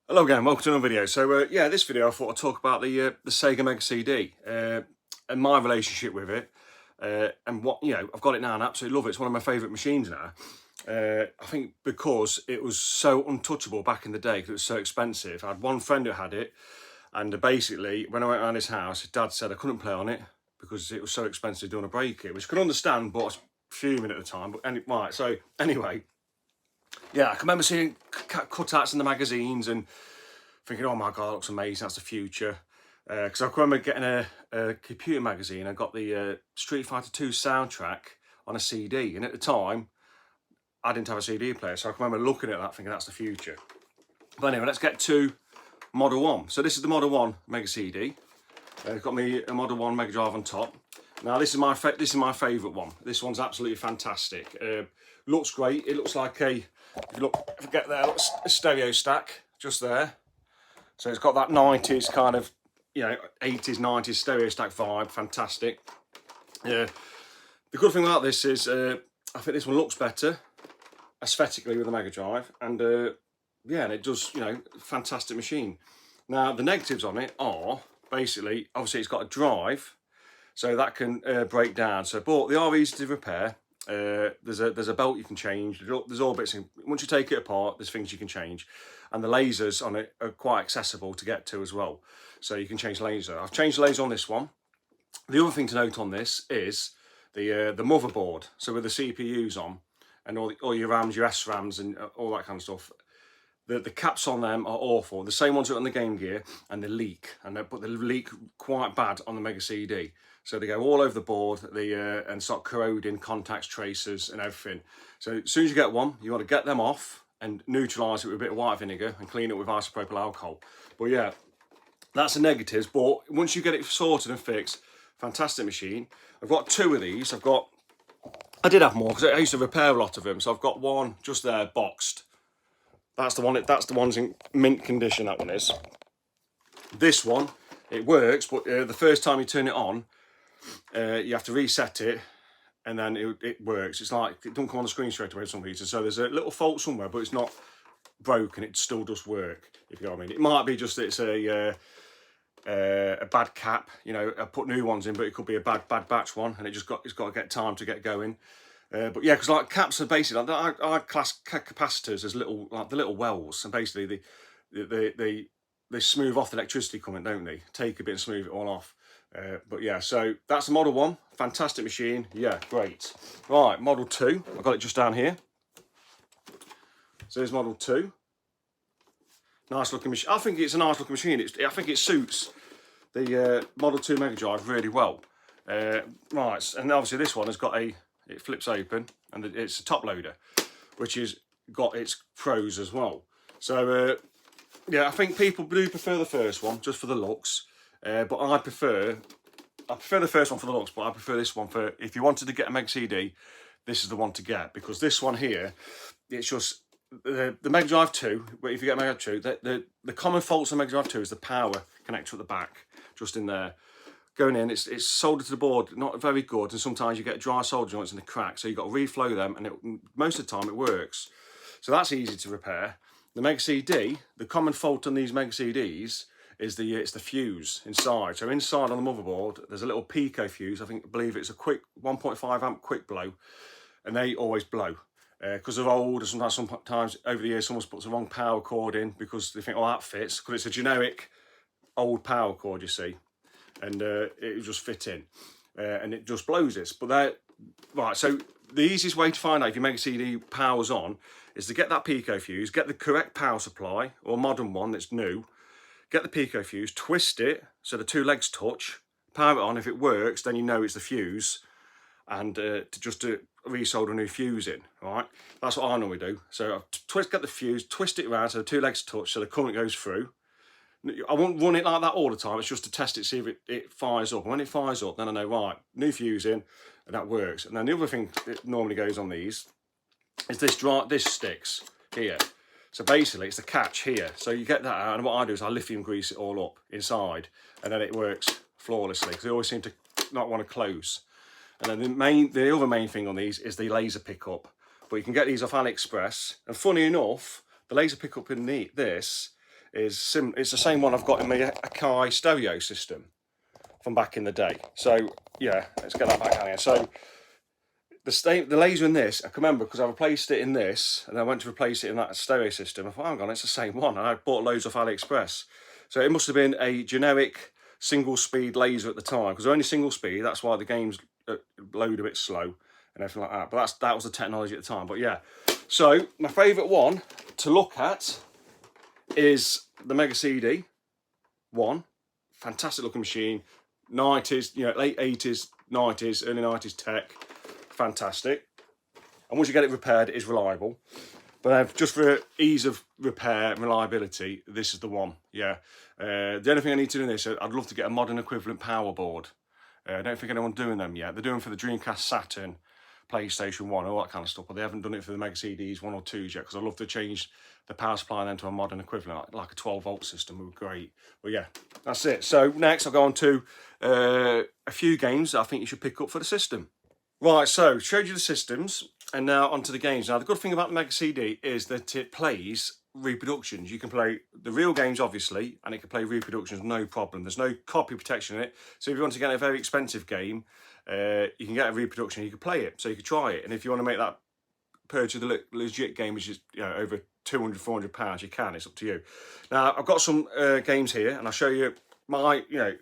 Hello again, welcome to another video. So yeah, this video I thought I'd talk about the Sega Mega CD and my relationship with it, and what, I've got it now and I absolutely love it. It's one of my favourite machines now. I think because it was so untouchable back in the day because it was so expensive. I had one friend who had it, and basically when I went around his house, his dad said I couldn't play on it because it was so expensive doing a break it, which I could understand, but I was fuming at the time. But right, so anyway, yeah, I can remember seeing cutouts in the magazines and thinking, oh my God, that looks amazing, that's the future. Because I can remember getting a computer magazine. I got the Street Fighter 2 soundtrack on a CD, and at the time, I didn't have a CD player, so I can remember looking at that thinking that's the future. But anyway, let's get to Model 1. So this is the Model 1 Mega CD. Got me a Model 1 Mega Drive on top. Now this is my favourite one. This one's absolutely fantastic. Looks great. It looks like if you get there, looks a stereo stack just there. So it's got that 90s kind of, 80s, 90s stereo stack vibe. Fantastic. The good thing about this is I think this one looks better aesthetically with the Mega Drive, and and it does, fantastic machine. Now the negatives on it are basically, obviously it's got a drive, so that can break down. So, but they are easy to repair. There's a belt you can change. There's all bits. Once you take it apart, there's things you can change, and the lasers on it are quite accessible to get to as well. So you can change laser. I've changed the laser on this one. The other thing to note on this is the motherboard. So with the CPUs on and all your RAMs, your SRAMs, and all that kind of stuff. The caps on them are awful. The same ones that are on the Game Gear, and they leak, but they leak quite bad on the Mega CD. So they go all over the board, and start corroding contacts, tracers, and everything. So as soon as you get one, you want to get them off and neutralise it with a bit of white vinegar and clean it with isopropyl alcohol. But yeah, that's the negatives. But once you get it sorted and fixed, fantastic machine. I've got two of these. I did have more because I used to repair a lot of them. So I've got one just there boxed. That's the one. That's the one's in mint condition. That one is. This one, it works, but the first time you turn it on, you have to reset it, and then it works. It's like it don't come on the screen straight away with some pieces. So there's a little fault somewhere, but it's not broken. It still does work. If you know what I mean. It might be just that it's a bad cap. I put new ones in, but it could be a bad batch one, and it's got to get time to get going. But yeah, because like caps are basically like I class capacitors as the little wells, and basically they smooth off the electricity coming, don't they? Take a bit and smooth it all off. But yeah, so that's the Model 1, fantastic machine. Yeah, great. Right, Model 2, I've got it just down here. So there's Model 2. Nice looking machine. I think it's a nice looking machine. I think it suits the Model 2 Mega Drive really well. Right, and obviously this one has got it flips open, and it's a top loader, which has got its pros as well. So yeah, I think people do prefer the first one just for the looks, but I prefer the first one for the looks, but I prefer this one for if you wanted to get a Mega CD. This is the one to get, because this one here, it's just the Mega Drive 2. But if you get Mega Drive 2, the common faults on Mega Drive 2 is the power connector at the back, just in there. Going in, it's soldered to the board, not very good, and sometimes you get dry solder joints in the crack, so you've got to reflow them, and most of the time it works. So that's easy to repair. The Mega CD, the common fault on these Mega CDs is it's the fuse inside. So inside on the motherboard, there's a little pico fuse. I believe it's a quick 1.5 amp quick blow, and they always blow. Because they're old, and sometimes over the years someone's put the wrong power cord in because they think, oh, that fits, because it's a generic old power cord, you see. And it just fit in, and it just blows this. But right, so the easiest way to find out if your Mega CD power's on is to get that pico fuse, get the correct power supply, or a modern one that's new, get the pico fuse, twist it so the two legs touch, power it on. If it works, then you know it's the fuse, and to resolder a new fuse in, right? That's what I normally do. So I get the fuse, twist it around so the two legs touch, so the current goes through. I won't run it like that all the time. It's just to test it, see if it fires up. And when it fires up, then I know, right, new fuse in, and that works. And then the other thing that normally goes on these is this sticks here. So basically, it's the catch here. So you get that out, and what I do is I lithium grease it all up inside, and then it works flawlessly, because they always seem to not want to close. And then the other main thing on these is the laser pickup. But you can get these off AliExpress. And funny enough, the laser pickup in this it's the same one I've got in my Akai stereo system from back in the day. So yeah, let's get that back down here. So the laser in this, I can remember because I replaced it in this, and I went to replace it in that stereo system. I thought, hang on, it's the same one, and I bought loads off AliExpress. So it must have been a generic single speed laser at the time, because they're only single speed. That's why the games load a bit slow and everything like that. But that was the technology at the time. But yeah, so my favourite one to look at is the Mega CD one. Fantastic looking machine, 90s, you know, late 80s, 90s, early 90s tech. Fantastic. And once you get it repaired, it is reliable. But just for ease of repair and reliability, this is the one. Yeah. The only thing I need to do in this, I'd love to get a modern equivalent power board. I don't think anyone's doing them yet. They're doing for the Dreamcast, Saturn, PlayStation 1, all that kind of stuff, but they haven't done it for the Mega CDs 1 or 2s yet, because I'd love to change the power supply then to a modern equivalent, like a 12-volt system would be great. But yeah, that's it. So next I'll go on to a few games that I think you should pick up for the system. Right, so showed you the systems, and now onto the games. Now the good thing about the Mega CD is that it plays reproductions. You can play the real games, obviously, and it can play reproductions, no problem. There's no copy protection in it. So if you want to get a very expensive game, you can get a reproduction, you can play it, so you can try it. And if you want to make that purchase the legit game, which is, you know, over 200, 400 pounds, you can, it's up to you. Now I've got some games here, and I'll show you my, you know,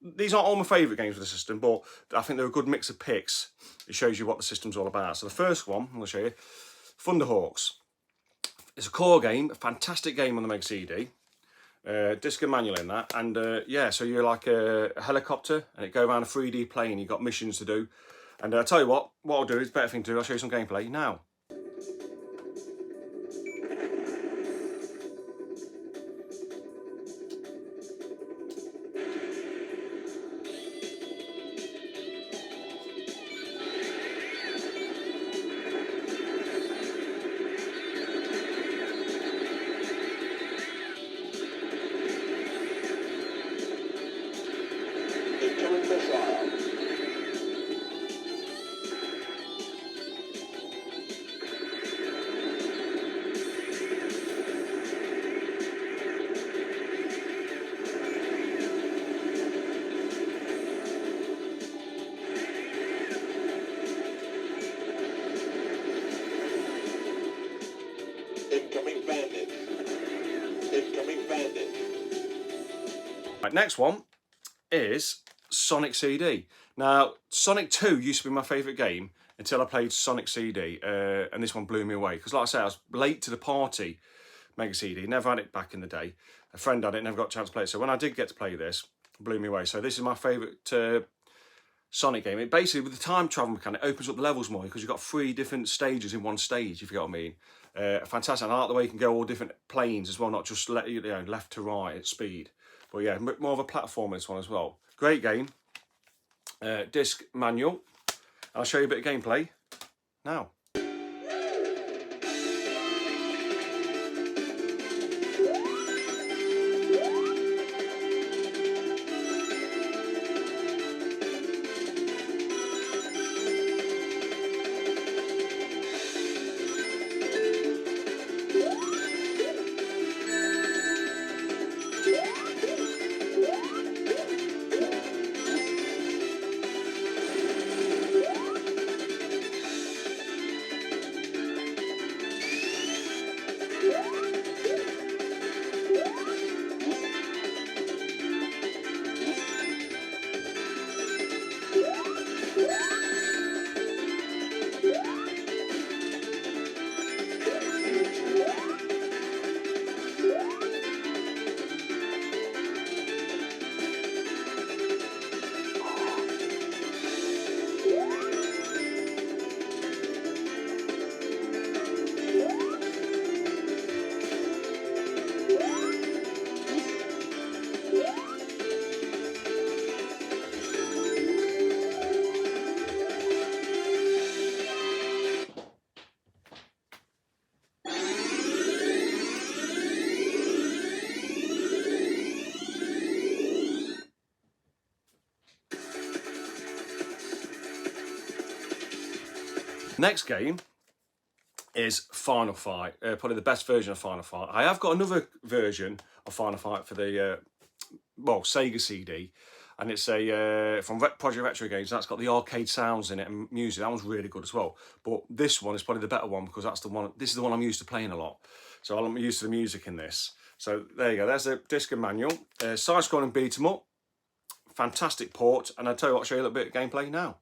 these aren't all my favourite games of the system, but I think they're a good mix of picks. It shows you what the system's all about. So the first one, I'm going to show you, Thunderhawks. It's a core game, a fantastic game on the Mega CD. Disc and manual in that, and yeah, so you're like a helicopter, and it go around a 3D plane. You've got missions to do, and I'll tell you what I'll do is better thing to do. I'll show you some gameplay now. Right, next one is Sonic CD. Now, Sonic 2 used to be my favourite game until I played Sonic CD, and this one blew me away. Because like I say, I was late to the party, Mega CD, never had it back in the day. A friend had it, never got a chance to play it. So when I did get to play this, it blew me away. So this is my favourite Sonic game. It basically, with the time travel mechanic, opens up the levels more, because you've got 3 different stages in one stage, if you get what I mean. Fantastic. I like the way you can go all different planes as well, not just left to right at speed. But yeah, more of a platform this one as well. Great game. Disc manual. I'll show you a bit of gameplay now. Next game is Final Fight. Probably the best version of Final Fight. I have got another version of Final Fight for the Sega CD, and it's a from Project Retro Games. That's got the arcade sounds in it and music. That one's really good as well. But this one is probably the better one because that's the one. This is the one I'm used to playing a lot, so I'm used to the music in this. So there you go. There's the disc and manual. Side-scrolling beat 'em up. Fantastic port, and I'll tell you what. I'll show you a little bit of gameplay now.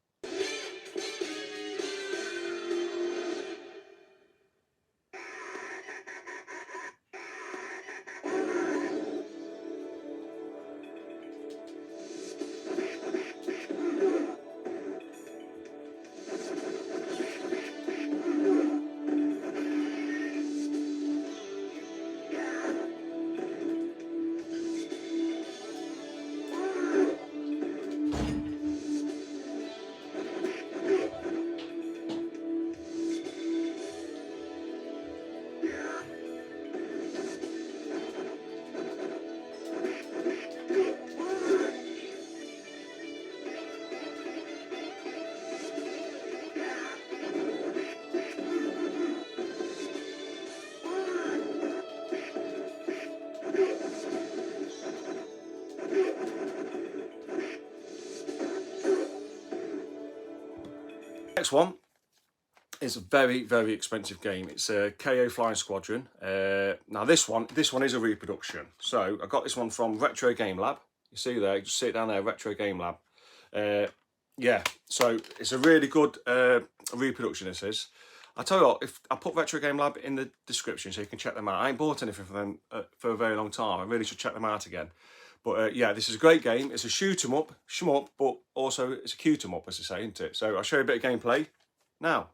Next one is a very, very expensive game. It's a KO Flying Squadron. Now this one is a reproduction. So I got this one from Retro Game Lab. You see there, you just see it down there, Retro Game Lab. Yeah, so it's a really good reproduction, this is. I tell you what, if I put Retro Game Lab in the description so you can check them out. I ain't bought anything from them for a very long time. I really should check them out again. But yeah, this is a great game. It's a shoot 'em up, shmup, but also it's a cute 'em up, as they say, isn't it? So I'll show you a bit of gameplay now.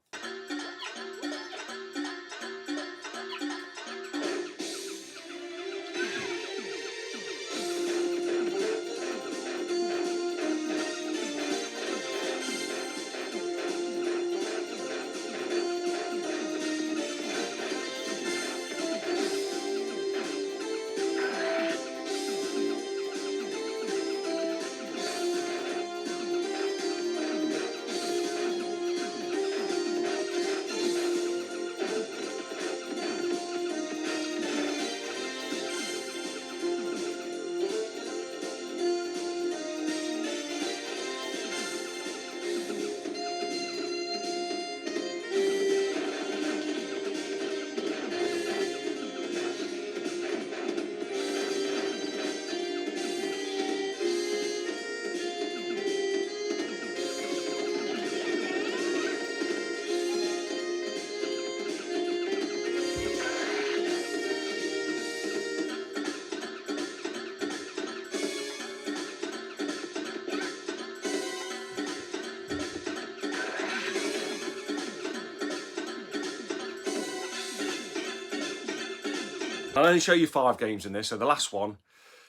I'll only show you 5 games in this, so the last one,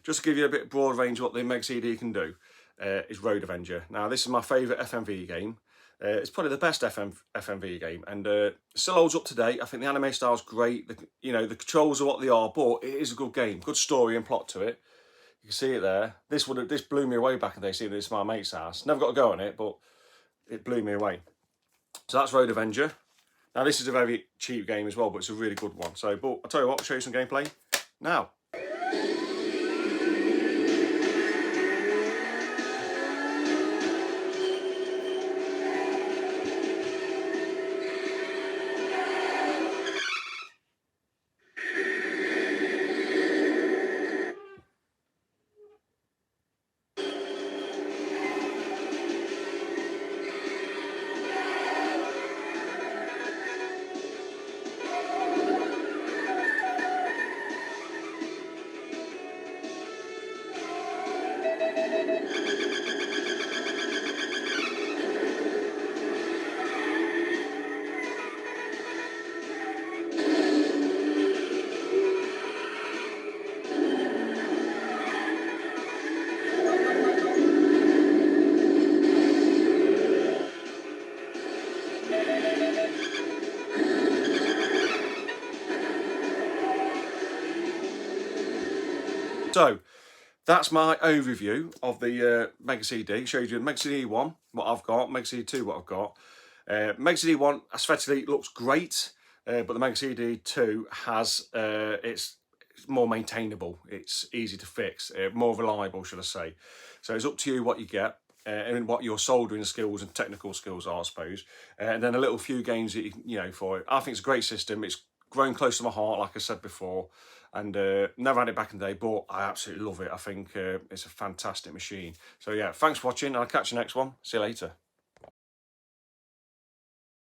just to give you a bit broad range of what the Mega CD can do, is Road Avenger. Now, this is my favourite FMV game. It's probably the best FMV game, and still holds up to date. I think the anime style's great. The controls are what they are, but it is a good game. Good story and plot to it. You can see it there. This blew me away back in the day, seeing this at my mate's house. Never got to go on it, but it blew me away. So that's Road Avenger. Now this is a very cheap game as well, but it's a really good one. So, but I'll tell you what, I'll show you some gameplay now. So that's my overview of the Mega CD. Showed you Mega CD 1, what I've got, Mega CD 2, what I've got. Mega CD 1 aesthetically looks great. but the Mega CD 2 has, it's more maintainable, it's easy to fix, more reliable, should I say. So it's up to you what you get. And what your soldering skills and technical skills are, I suppose, and then a little few games that you know for it. I think it's a great system. It's grown close to my heart, like I said before, and never had it back in the day, but I absolutely love it. I think it's a fantastic machine. So yeah, thanks for watching. I'll catch you next one. See you later.